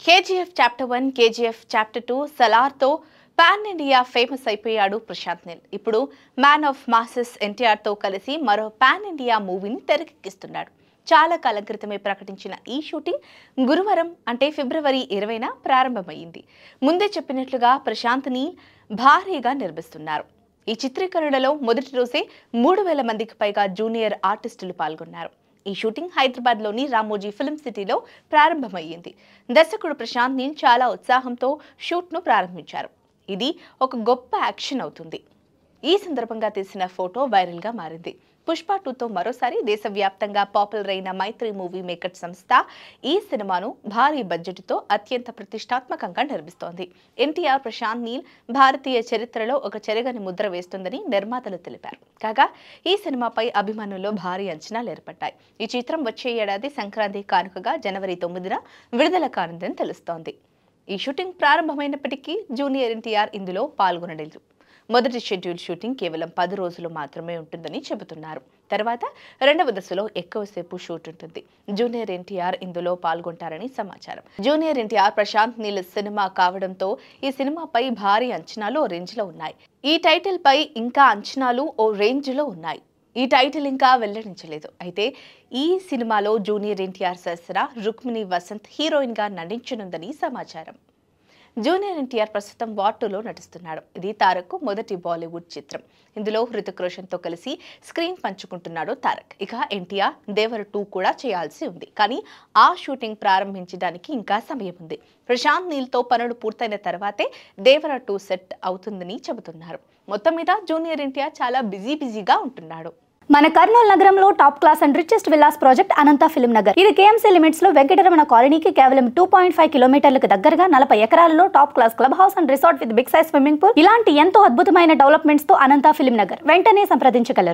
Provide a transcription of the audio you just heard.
KGF chapter 1, KGF chapter 2 సలార్తో pan India famous అయిపోయాడు ప్రశాంత్ నీల్. ఇప్పుడు మ్యాన్ ఆఫ్ మాసెస్ ఎన్టీఆర్తో కలిసి మరో పాన్ ఇండియా మూవీని తెరకెక్కిస్తున్నాడు. చాలా కాలం క్రితమే ప్రకటించిన ఈ షూటింగ్ గురువారం అంటే ఫిబ్రవరి 20న ప్రారంభమైంది. ముందే చెప్పినట్లుగా ప్రశాంత్ నీల్ భారీగా నిర్మిస్తున్నారు. ఈ చిత్రీకరణలో మొదటి రోజే 3000 మందికి పైగా జూనియర్ ఆర్టిస్టులు పాల్గొన్నారు. ఈ షూటింగ్ హైదరాబాద్లోని రామోజీ ఫిల్మ్ సిటీలో ప్రారంభమైంది. దర్శకుడు ప్రశాంత్ నీల్ చాలా ఉత్సాహంతో షూట్ను ప్రారంభించారు. ఇది ఒక గొప్ప యాక్షన్ అవుతుంది. ఈ సందర్భంగా తీసిన ఫోటో వైరల్గా మారింది. పుష్ప 2తో మరోసారి దేశవ్యాప్తంగా పాపులర్ అయిన మైత్రి మూవీ మేకర్ సంస్థ ఈ సినిమాను భారీ బడ్జెట్తో అత్యంత ప్రతిష్టాత్మకంగా నిర్మిస్తోంది. ఎన్టీఆర్ ప్రశాంత్ నీల్ భారతీయ చరిత్రలో ఒక చెరగని ముద్ర వేస్తుందని నిర్మాతలు తెలిపారు. కాగా ఈ సినిమాపై అభిమానుల్లో భారీ అంచనాలు ఏర్పడ్డాయి. ఈ చిత్రం వచ్చే ఏడాది సంక్రాంతి కానుకగా జనవరి 9న విడుదల కానుందని తెలుస్తోంది. ఈ షూటింగ్ ప్రారంభమైనప్పటికీ జూనియర్ ఎన్టీఆర్ ఇందులో పాల్గొనలేదు. మొదటి షెడ్యూల్ షూటింగ్ కేవలం 10 రోజులు మాత్రమే ఉంటుందని చెబుతున్నారు. తర్వాత రెండవ దశలో ఎక్కువసేపు షూట్ ఉంటుంది. జూనియర్ ఎన్టీఆర్ ఇందులో పాల్గొంటారని సమాచారం. జూనియర్ ఎన్టీఆర్ ప్రశాంత్ నీల్ సినిమా కావడంతో ఈ సినిమాపై భారీ అంచనాలు ఓ రేంజ్లో ఉన్నాయి. ఈ టైటిల్ పై ఇంకా అంచనాలు ఓ రేంజ్లో ఉన్నాయి. ఈ టైటిల్ ఇంకా వెల్లడించలేదు. అయితే ఈ సినిమాలో జూనియర్ ఎన్టీఆర్ సరసన రుక్మిణి వసంత్ హీరోయిన్గా నటించనుందని సమాచారం. జూనియర్ ఎన్టీఆర్ ప్రస్తుతం వార్ 2లో నటిస్తున్నాడు. ఇది తారక్ మొదటి బాలీవుడ్ చిత్రం. ఇందులో హృతిక్ రోషన్తో కలిసి స్క్రీన్ పంచుకుంటున్నాడు తారక్. ఇక ఎన్టీఆర్ దేవర 2 కూడా చేయాల్సి ఉంది. కానీ ఆ షూటింగ్ ప్రారంభించడానికి ఇంకా సమయం ఉంది. ప్రశాంత్ నీల్తో పనులు పూర్తయిన తర్వాతే దేవర 2 సెట్ అవుతుందని చెబుతున్నారు. మొత్తం మీద జూనియర్ ఎన్టీఆర్ చాలా బిజీగా ఉంటున్నాడు. మన కర్నూలు నగరంలో top class and richest villas project Anantha film Nagar. ఇది కేఎంసీ లిమిట్స్ లో వెంకటరమణ కాలనీకి కేవలం 2.5 కిలోమీటర్లకు దగ్గరగా 40 ఎకరాలలో top class club house and resort with big size swimming pool, ఇలాంటి ఎంతో అద్భుతమైన డెవలప్మెంట్స్ తో అనంత ఫిల్మ్ నగర్. వెంటనే సంప్రదించగలరు.